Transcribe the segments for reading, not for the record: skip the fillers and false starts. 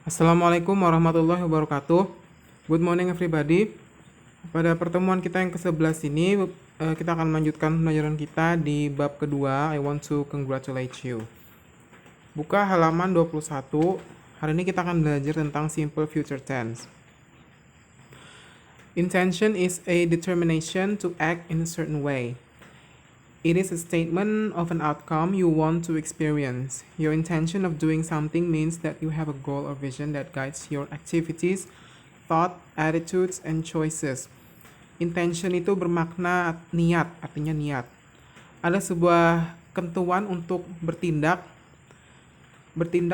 Assalamualaikum warahmatullahi wabarakatuh. Good morning everybody. Pada pertemuan kita yang ke-11 ini, kita akan melanjutkan pembelajaran kita di bab kedua, I want to congratulate you. Buka halaman 21. Hari ini kita akan belajar tentang simple future tense. Intention is a determination to act in a certain way. It is a statement of an outcome you want to experience. Your intention of doing something means that you have a goal or vision that guides your activities, thought, attitudes, and choices. Intention itu bermakna niat, artinya niat. Ada sebuah ketentuan untuk bertindak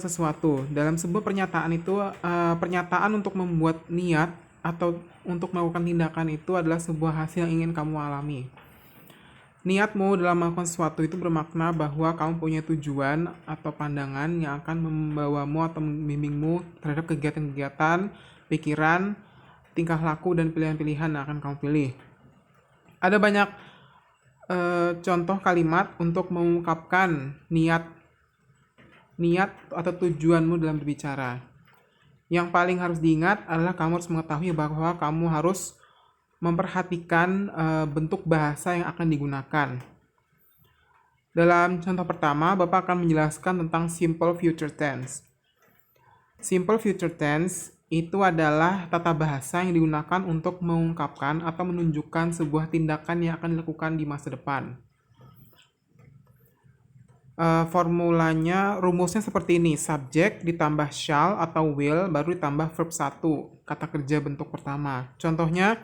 sesuatu. Dalam sebuah pernyataan itu, pernyataan untuk membuat niat atau untuk melakukan tindakan itu adalah sebuah hasil yang ingin kamu alami. Niatmu dalam melakukan sesuatu itu bermakna bahwa kamu punya tujuan atau pandangan yang akan membawamu atau membimbingmu terhadap kegiatan-kegiatan, pikiran, tingkah laku, dan pilihan-pilihan yang akan kamu pilih. Ada banyak contoh kalimat untuk mengungkapkan niat atau tujuanmu dalam berbicara. Yang paling harus diingat adalah kamu harus mengetahui bahwa kamu harus memperhatikan bentuk bahasa yang akan digunakan. Dalam contoh pertama, Bapak akan menjelaskan tentang simple future tense. Simple future tense itu adalah tata bahasa yang digunakan untuk mengungkapkan atau menunjukkan sebuah tindakan yang akan dilakukan di masa depan. Formulanya, rumusnya seperti ini. Subject ditambah shall atau will, baru ditambah verb 1, kata kerja bentuk pertama. Contohnya,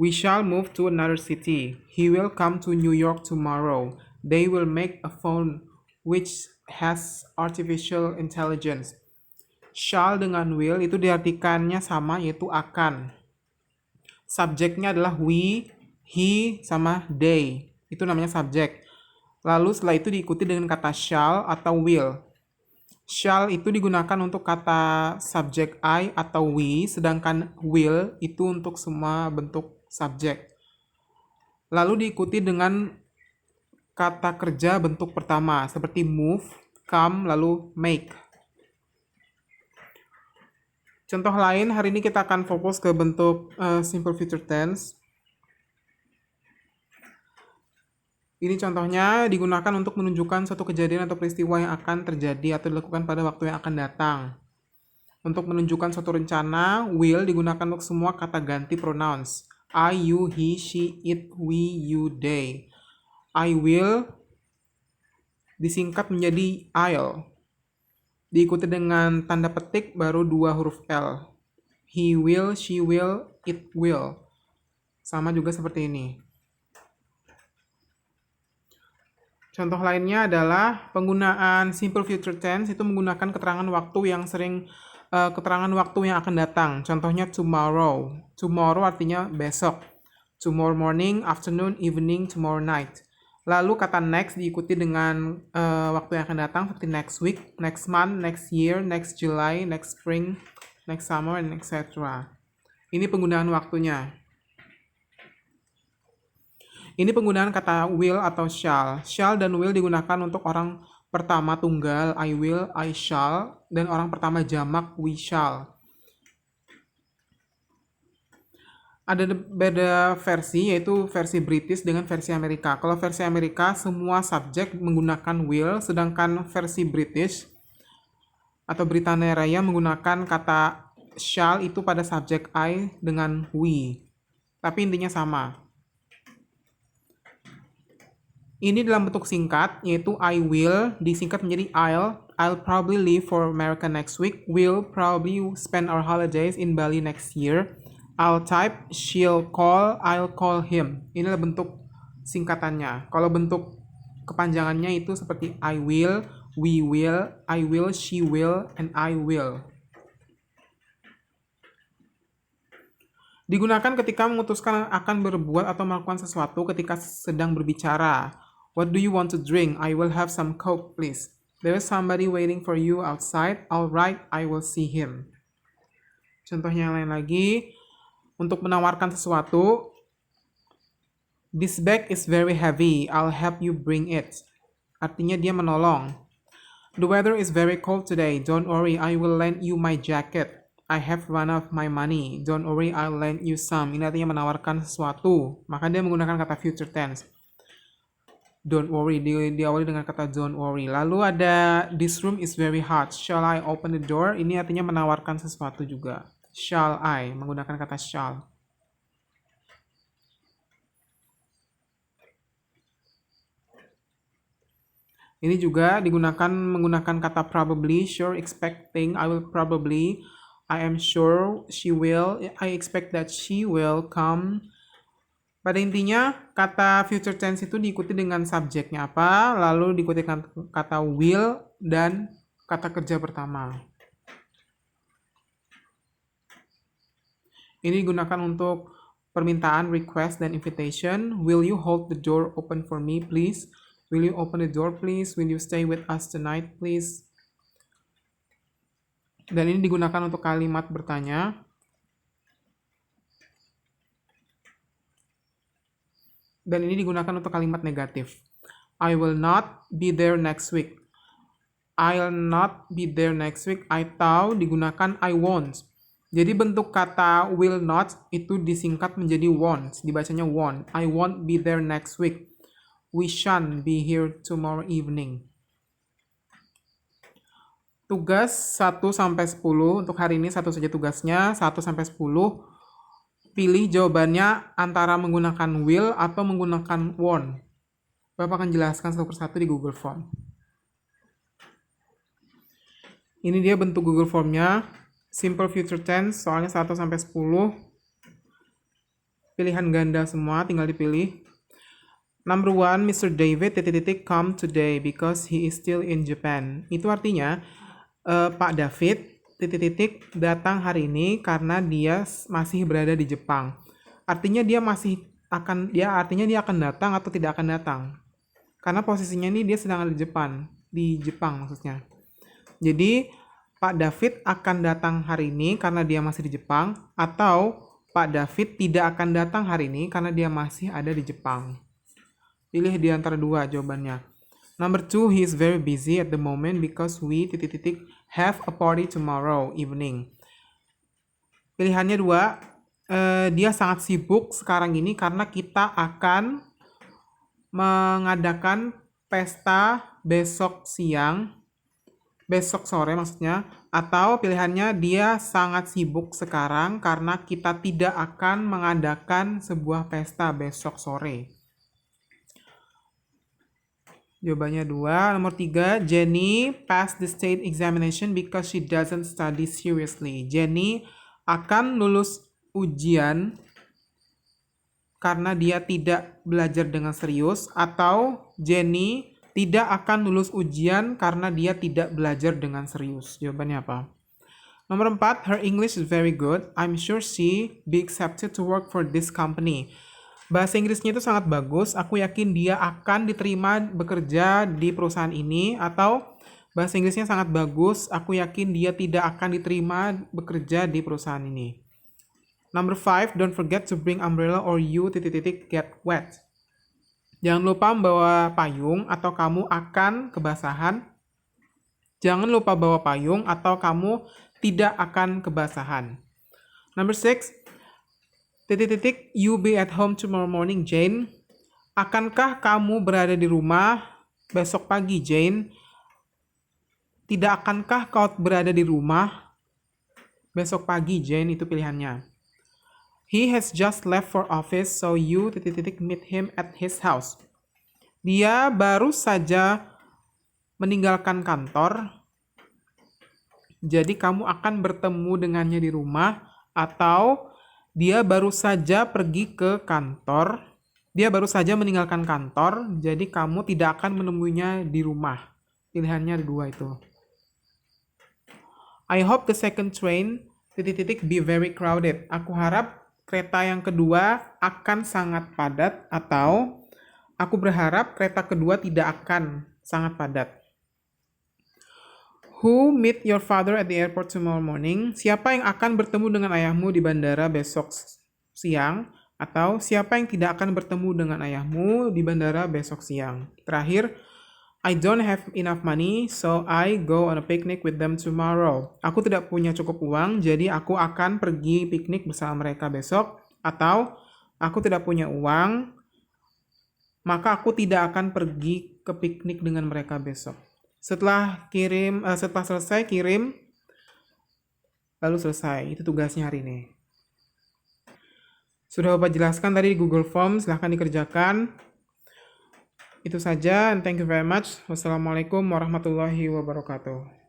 we shall move to another city. He will come to New York tomorrow. They will make a phone which has artificial intelligence. Shall dengan will itu diartikannya sama, yaitu akan. Subjeknya adalah we, he, sama they. Itu namanya subjek. Lalu setelah itu diikuti dengan kata shall atau will. Shall itu digunakan untuk kata subjek I atau we, sedangkan will itu untuk semua bentuk subjek. Lalu diikuti dengan kata kerja bentuk pertama, seperti move, come, lalu make. Contoh lain, hari ini kita akan fokus ke bentuk simple future tense. Ini contohnya digunakan untuk menunjukkan suatu kejadian atau peristiwa yang akan terjadi atau dilakukan pada waktu yang akan datang. Untuk menunjukkan suatu rencana, will digunakan untuk semua kata ganti pronouns. I, you, he, she, it, we, you, they. I will disingkat menjadi I'll. Diikuti dengan tanda petik baru 2 huruf L. He will, she will, it will. Sama juga seperti ini. Contoh lainnya adalah penggunaan simple future tense itu menggunakan keterangan waktu yang akan datang. Contohnya tomorrow. Tomorrow artinya besok. Tomorrow morning, afternoon, evening, tomorrow night. Lalu kata next diikuti dengan waktu yang akan datang seperti next week, next month, next year, next July, next spring, next summer, and etc. Ini penggunaan waktunya. Ini penggunaan kata will atau shall. Shall dan will digunakan untuk orang pertama tunggal, I will, I shall, dan orang pertama jamak, we shall. Ada beda versi, yaitu versi British dengan versi Amerika. Kalau versi Amerika, semua subjek menggunakan will, sedangkan versi British atau Britania Raya menggunakan kata shall itu pada subjek I dengan we. Tapi intinya sama. Ini dalam bentuk singkat, yaitu I will disingkat menjadi I'll probably leave for America next week. We'll probably spend our holidays in Bali next year. I'll type, she'll call, I'll call him. Inilah bentuk singkatannya. Kalau bentuk kepanjangannya itu seperti I will, we will, I will, she will, and I will. Digunakan ketika memutuskan akan berbuat atau melakukan sesuatu ketika sedang berbicara. What do you want to drink? I will have some Coke, please. There is somebody waiting for you outside. All right, I will see him. Contohnya yang lain lagi. Untuk menawarkan sesuatu. This bag is very heavy. I'll help you bring it. Artinya dia menolong. The weather is very cold today. Don't worry, I will lend you my jacket. I have run out of my money. Don't worry, I'll lend you some. Ini artinya menawarkan sesuatu. Maka dia menggunakan kata future tense. Don't worry, diawali dengan kata don't worry. Lalu ada this room is very hot. Shall I open the door? Ini artinya menawarkan sesuatu juga. Shall I, menggunakan kata shall. Ini juga digunakan menggunakan kata probably, sure, expecting, I will probably, I am sure, she will, I expect that she will come. Pada intinya, kata future tense itu diikuti dengan subjeknya apa, lalu diikuti kata will dan kata kerja pertama. Ini digunakan untuk permintaan, request, dan invitation. Will you hold the door open for me, please? Will you open the door, please? Will you stay with us tonight, please? Dan ini digunakan untuk kalimat bertanya. Dan ini digunakan untuk kalimat negatif. I will not be there next week. I'll not be there next week. Atau digunakan I won't. Jadi bentuk kata will not itu disingkat menjadi won't. Dibacanya won't. I won't be there next week. We shan't be here tomorrow evening. Tugas 1-10. Untuk hari ini satu saja tugasnya. 1-10. Pilih jawabannya antara menggunakan will atau menggunakan won't. Bapak akan jelaskan satu persatu di Google Form. Ini dia bentuk Google Formnya. Simple future tense, soalnya 1-10. Pilihan ganda semua, tinggal dipilih. Number 1, Mr. David come today because he is still in Japan. Itu artinya Pak David datang hari ini karena dia masih berada di Jepang. Artinya dia akan datang atau tidak akan datang. Karena posisinya ini dia sedang ada di Jepang maksudnya. Jadi Pak David akan datang hari ini karena dia masih di Jepang, atau Pak David tidak akan datang hari ini karena dia masih ada di Jepang. Pilih di antara dua jawabannya. Number 2, he is very busy at the moment because we have a party tomorrow evening. Pilihannya 2, dia sangat sibuk sekarang ini karena kita akan mengadakan pesta besok sore maksudnya. Atau pilihannya dia sangat sibuk sekarang karena kita tidak akan mengadakan sebuah pesta besok sore. Jawabannya 2. Nomor 3, Jenny passed the state examination because she doesn't study seriously. Jenny akan lulus ujian karena dia tidak belajar dengan serius, atau Jenny tidak akan lulus ujian karena dia tidak belajar dengan serius. Jawabannya apa? Nomor 4, her English is very good. I'm sure she be accepted to work for this company. Bahasa Inggrisnya itu sangat bagus, aku yakin dia akan diterima bekerja di perusahaan ini. Atau bahasa Inggrisnya sangat bagus, aku yakin dia tidak akan diterima bekerja di perusahaan ini. Number 5, don't forget to bring umbrella or you get wet. Jangan lupa membawa payung atau kamu akan kebasahan. Jangan lupa bawa payung atau kamu tidak akan kebasahan. Number 6, you be at home tomorrow morning, Jane. Akankah kamu berada di rumah besok pagi, Jane? Tidak akankah kau berada di rumah besok pagi, Jane? Itu pilihannya. He has just left for office, so you meet him at his house. Dia baru saja meninggalkan kantor, jadi kamu akan bertemu dengannya di rumah. Atau dia baru saja pergi ke kantor. Dia baru saja meninggalkan kantor, jadi kamu tidak akan menemuinya di rumah. Pilihannya ada 2 itu. I hope the second train be very crowded. Aku harap kereta yang kedua akan sangat padat. Atau aku berharap kereta kedua tidak akan sangat padat. Who meet your father at the airport tomorrow morning? Siapa yang akan bertemu dengan ayahmu di bandara besok siang? Atau siapa yang tidak akan bertemu dengan ayahmu di bandara besok siang? Terakhir, I don't have enough money, so I go on a picnic with them tomorrow. Aku tidak punya cukup uang, jadi aku akan pergi piknik bersama mereka besok. Atau, aku tidak punya uang, maka aku tidak akan pergi ke piknik dengan mereka besok. Setelah selesai kirim, lalu selesai. Itu tugasnya hari ini. Sudah Bapak jelaskan tadi di Google Form, silahkan dikerjakan. Itu saja, and thank you very much. Wassalamualaikum warahmatullahi wabarakatuh.